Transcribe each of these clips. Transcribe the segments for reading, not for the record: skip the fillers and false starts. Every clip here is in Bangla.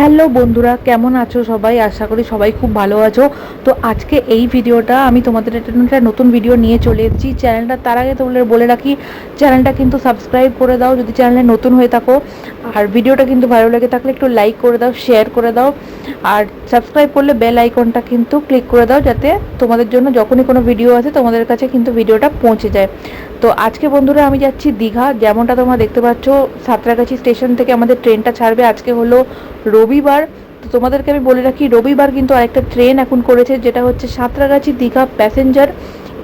হ্যালো বন্ধুরা, কেমন আছো সবাই? আশা করি সবাই খুব ভালো আছো। তো আজকে এই ভিডিওটা আমি তোমাদের একটা নতুন ভিডিও নিয়ে চলে এসেছি। চ্যানেলটা তার আগে তোমাদের বলে রাখি, চ্যানেলটা কিন্তু সাবস্ক্রাইব করে দাও যদি চ্যানেলে নতুন হয়ে থাকো। আর ভিডিওটা কিন্তু ভালো লেগে থাকলে একটু লাইক করে দাও, শেয়ার করে দাও। আর সাবস্ক্রাইব করলে বেল আইকনটা কিন্তু ক্লিক করে দাও, যাতে তোমাদের জন্য যখনই কোনো ভিডিও আসে তোমাদের কাছে কিন্তু ভিডিওটা পৌঁছে যায়। তো আজকে বন্ধুরা আমি যাচ্ছি দীঘা। যেমনটা তোমরা দেখতে পাচ্ছ, সাঁতরাগাছি স্টেশন থেকে আমাদের ট্রেনটা ছাড়বে। আজকে হলো রবিবার। তো তোমাদেরকে আমি বলে রাখি, রবিবার কিন্তু আরেকটা ট্রেন এখন করেছে, যেটা হচ্ছে সাঁতরাগাছি দীঘা প্যাসেঞ্জার।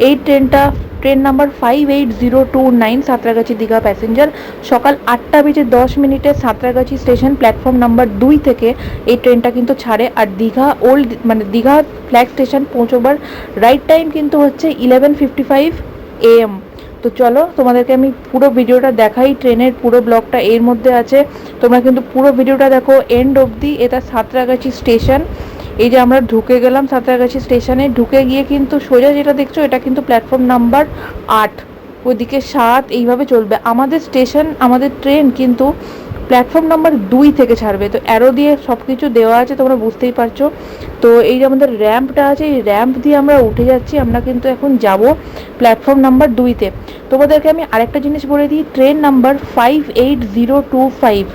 এই train number 58029 Santragachi Digha passenger. সকাল 8:10 সাঁতরাগাছি স্টেশন প্ল্যাটফর্ম নাম্বার 2 থেকে এই ট্রেনটা কিন্তু ছাড়ে। আর দীঘা ওল্ড মানে দীঘা ফ্ল্যাগ স্টেশন পৌঁছবার রাইট টাইম কিন্তু হচ্ছে 11:55 AM। তো চলো তোমাদেরকে আমি পুরো ভিডিওটা দেখাই। ট্রেনের পুরো ব্লগটা এর মধ্যে আছে, তোমরা কিন্তু পুরো ভিডিওটা দেখো এন্ড অবধি। এটা সাঁতরাগাছি স্টেশন। এই যে আমরা ঢুকে গেলাম সাঁতরাগাছি স্টেশনে। ঢুকে গিয়ে কিন্তু সোজা যেটা দেখছো, এটা কিন্তু প্ল্যাটফর্ম নাম্বার 8, ওইদিকে 7, এইভাবে চলবে আমাদের স্টেশন। আমাদের ট্রেন কিন্তু প্ল্যাটফর্ম নাম্বার 2 থেকে ছাড়বে। তো অ্যারো দিয়ে সব কিছু দেওয়া আছে, তোমরা বুঝতেই পারছো। তো এই যে আমাদের র্যাম্পটা আছে, এই র্যাম্প দিয়ে আমরা উঠে যাচ্ছি। আমরা কিন্তু এখন যাব প্ল্যাটফর্ম নাম্বার 2-তে। তোমাদেরকে আমি আরেকটা জিনিস বলে দিই, ট্রেন নাম্বার 58025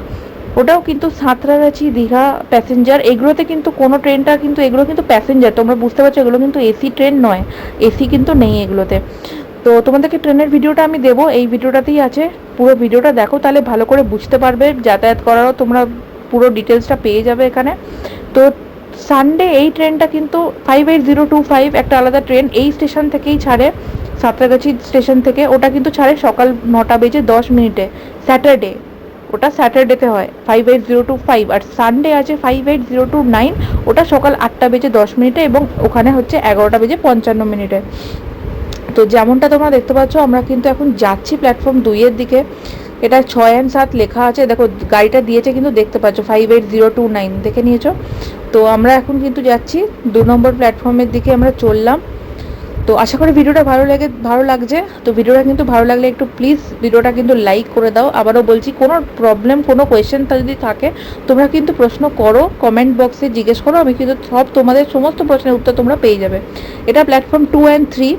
ওটাও কিন্তু সাঁতরাগাছি দীঘা প্যাসেঞ্জার। এগুলোতে কিন্তু কোনো ট্রেনটা কিন্তু এগুলো কিন্তু প্যাসেঞ্জার, তোমরা বুঝতে পারছো। এগুলো কিন্তু এসি ট্রেন নয়, এসি কিন্তু নেই এগুলোতে। তো তোমাদেরকে ট্রেনের ভিডিওটা আমি দেবো, এই ভিডিওটাতেই আছে। পুরো ভিডিওটা দেখো, তাহলে ভালো করে বুঝতে পারবে। যাতায়াত করারও তোমরা পুরো ডিটেলসটা পেয়ে যাবে এখানে। তো সানডে এই ট্রেনটা কিন্তু 58025 একটা আলাদা ট্রেন এই স্টেশন থেকেই ছাড়ে, সাঁতরাগাছি স্টেশন থেকে। ওটা কিন্তু ছাড়ে সকাল 9:10 স্যাটারডে। ওটা স্যাটারডেতে হয় 58025। আর সানডে আছে 58029, ওটা সকাল 8:10 এবং ওখানে হচ্ছে 11:55। তো যেমনটা তোমরা দেখতে পাচ্ছ, আমরা কিন্তু এখন যাচ্ছি প্ল্যাটফর্ম 2-এর দিকে। এটা 6 and 7 লেখা আছে, দেখো গাড়িটা দিয়েছে কিন্তু দেখতে পাচ্ছ 58029, দেখে নিয়েছো। তো আমরা এখন কিন্তু যাচ্ছি 2 নম্বর প্ল্যাটফর্মের দিকে আমরা চললাম। তো আশা করি ভিডিওটা ভালো লাগছে। তো ভিডিওটা কিন্তু ভালো লাগলে একটু প্লিজ ভিডিওটা কিন্তু লাইক করে দাও। আবারও বলছি, কোনো প্রবলেম কোনো কোয়েশ্চেন যদি থাকে তোমরা কিন্তু প্রশ্ন করো, কমেন্ট বক্সে জিজ্ঞেস করো, আমি কিন্তু তোমাদের সমস্ত প্রশ্নের উত্তর তোমরা পেয়ে যাবে। এটা প্ল্যাটফর্ম 2 and 3।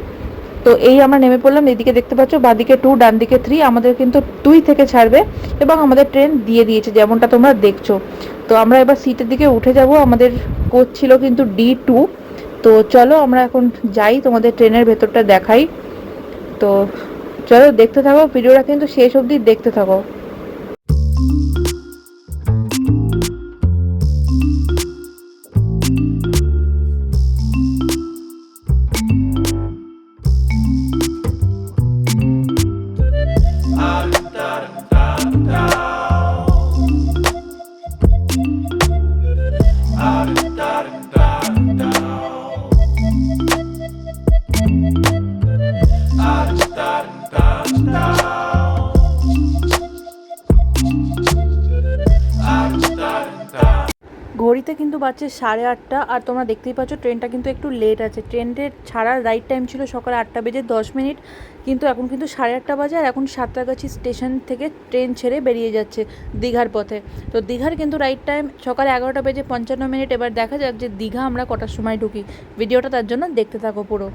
তো এই আমরা নেমে পড়লাম। এদিকে দেখতে পাচ্ছ বাঁদিকে 2, ডান দিকে 3। আমাদের কিন্তু 2 থেকে ছাড়বে এবং আমাদের ট্রেন দিয়ে দিয়েছে, যেমনটা তোমরা দেখছো। তো আমরা এবার সিটের দিকে উঠে যাব। আমাদের কোচ ছিল কিন্তু D2। তো চলো আমরা এখন যাই, তোমাদের ট্রেনের ভেতরটা দেখাই। তো চলো দেখতে থাকো, ভিডিওটা কিন্তু শেষ অবধি দেখতে থাকো। ঘড়িতে কিন্তু বাজছে 8:30। আর তোমরা দেখতেই পাচ্ছ ট্রেনটা কিন্তু একটু লেট আছে। ট্রেনের ছাড়ার রাইট টাইম ছিল সকাল 8:10, কিন্তু এখন কিন্তু 8:30 বাজে। আর এখন সাঁতরাগাছি স্টেশন থেকে ট্রেন ছেড়ে বেরিয়ে যাচ্ছে দীঘার পথে। তো দীঘার কিন্তু রাইট টাইম সকাল 11:55। এবার দেখা যাক যে দীঘা আমরা কটার সময় ঢুকি। ভিডিওটা তার জন্য দেখতে থাকো পুরো।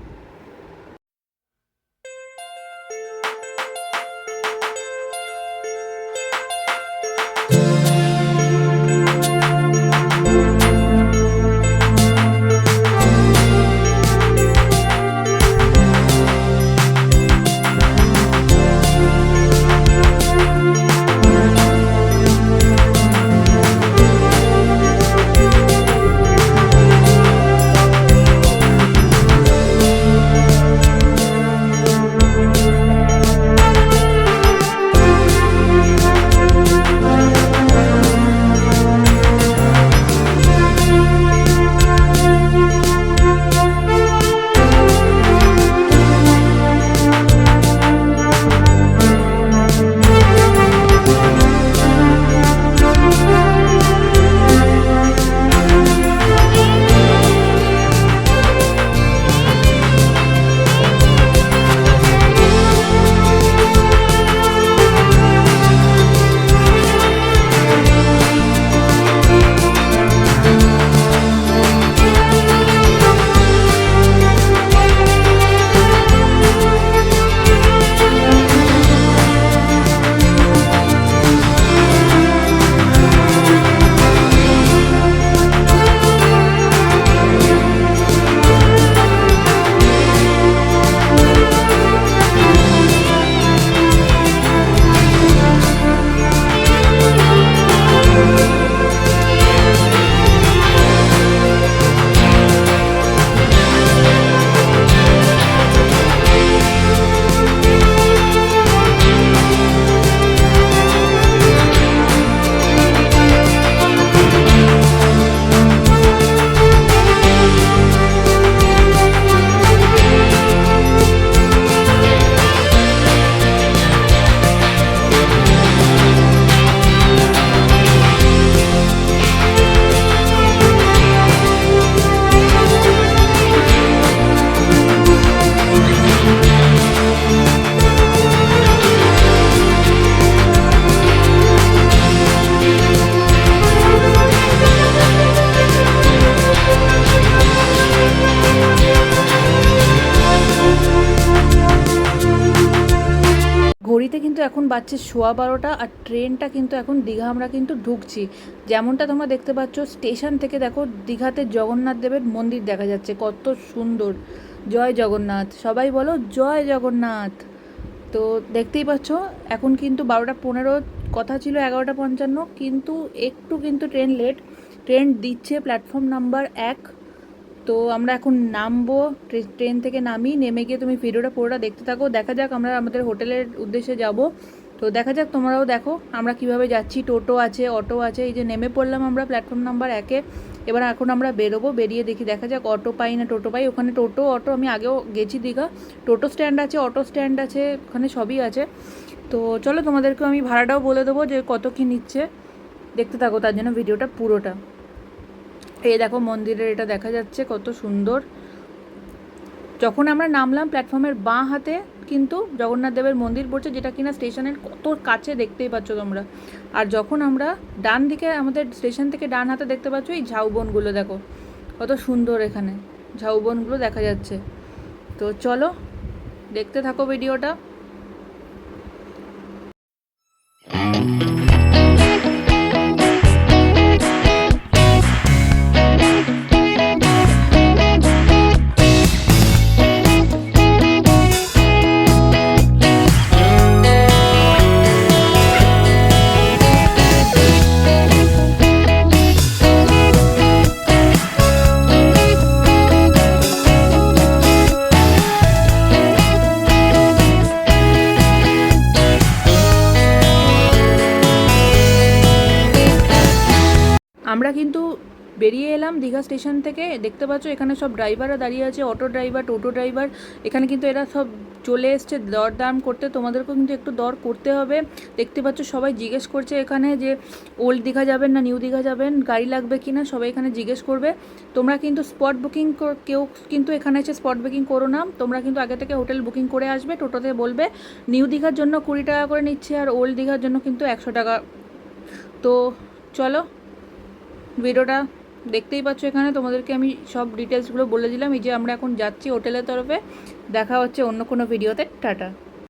এখন বাজছে 12:15 আর ট্রেনটা কিন্তু এখন দীঘা আমরা কিন্তু ঢুকছি। যেমনটা তোমরা দেখতে পাচ্ছ স্টেশন থেকে দেখো দীঘাতে জগন্নাথ দেবের মন্দির দেখা যাচ্ছে, কত সুন্দর। জয় জগন্নাথ, সবাই বলো জয় জগন্নাথ। তো দেখতেই পাচ্ছ এখন কিন্তু 12:15, কথা ছিল 11:55, কিন্তু একটু কিন্তু ট্রেন লেট। ট্রেন দিচ্ছে প্ল্যাটফর্ম নাম্বার 1। তো আমরা এখন নামবো, ট্রেন থেকে নামি, নেমে গিয়ে তুমি ভিডিওটা পুরোটা দেখতে থাকো। দেখা যাক, আমরা আমাদের হোটেলের উদ্দেশ্যে যাব। তো দেখা যাক, তোমরাও দেখো আমরা কিভাবে যাচ্ছি। টোটো আছে, অটো আছে। এই যে নেমে পড়লাম আমরা প্ল্যাটফর্ম নাম্বার 1-এ। এবার এখন আমরা বেরোবো, বেরিয়ে দেখি দেখা যাক অটো পাই না টোটো পাই। ওখানে টোটো অটো আমি আগেও গেছি দীঘা, টোটো স্ট্যান্ড আছে, অটো স্ট্যান্ড আছে, ওখানে সবই আছে। তো চলো তোমাদেরকে আমি ভাড়াটাও বলে দেবো যে কত কী নিচ্ছে, দেখতে থাকো তার জন্য ভিডিওটা পুরোটা। এই দেখো মন্দিরের এটা দেখা যাচ্ছে কত সুন্দর। যখন আমরা নামলাম প্ল্যাটফর্মের বাঁ হাতে কিন্তু জগন্নাথ দেবের মন্দির পড়ছে, যেটা কিনা স্টেশনের কত কাছে দেখতেই পাচ্ছ তোমরা। আর যখন আমরা ডান দিকে, আমাদের স্টেশন থেকে ডান হাতে দেখতে পাচ্ছ এই ঝাউবনগুলো, দেখো কত সুন্দর এখানে ঝাউবনগুলো দেখা যাচ্ছে। তো চলো দেখতে থাকো ভিডিওটা। আমরা কিন্তু বেরিয়ে এলাম দীঘা স্টেশন থেকে। দেখতে পাচ্ছ এখানে সব ড্রাইভাররা দাঁড়িয়ে আছে, অটো ড্রাইভার, টোটো ড্রাইভার। এখানে কিন্তু এরা সব চলে এসছে দরদাম করতে, তোমাদেরকেও কিন্তু একটু দর করতে হবে। দেখতে পাচ্ছ সবাই জিজ্ঞেস করছে এখানে যে ওল্ড দীঘা যাবেন না নিউ দীঘা যাবেন, গাড়ি লাগবে কি না, সবাই এখানে জিজ্ঞেস করবে। তোমরা কিন্তু স্পট বুকিং, কেউ কিন্তু এখানে এসে স্পট বুকিং করো না, তোমরা কিন্তু আগে থেকে হোটেল বুকিং করে আসবে। টোটোতে বলবে নিউ দীঘার জন্য 20 টাকা করে নিচ্ছে, আর ওল্ড দীঘার জন্য কিন্তু 100 টাকা। তো চলো ভিডিওটা দেখতেই পাচ্ছ, এখানে তোমাদেরকে আমি সব ডিটেলসগুলো বলে দিলাম। এই যে আমরা এখন যাচ্ছি হোটেলের তরফে। দেখা হচ্ছে অন্য কোনো ভিডিওতে। টাটা।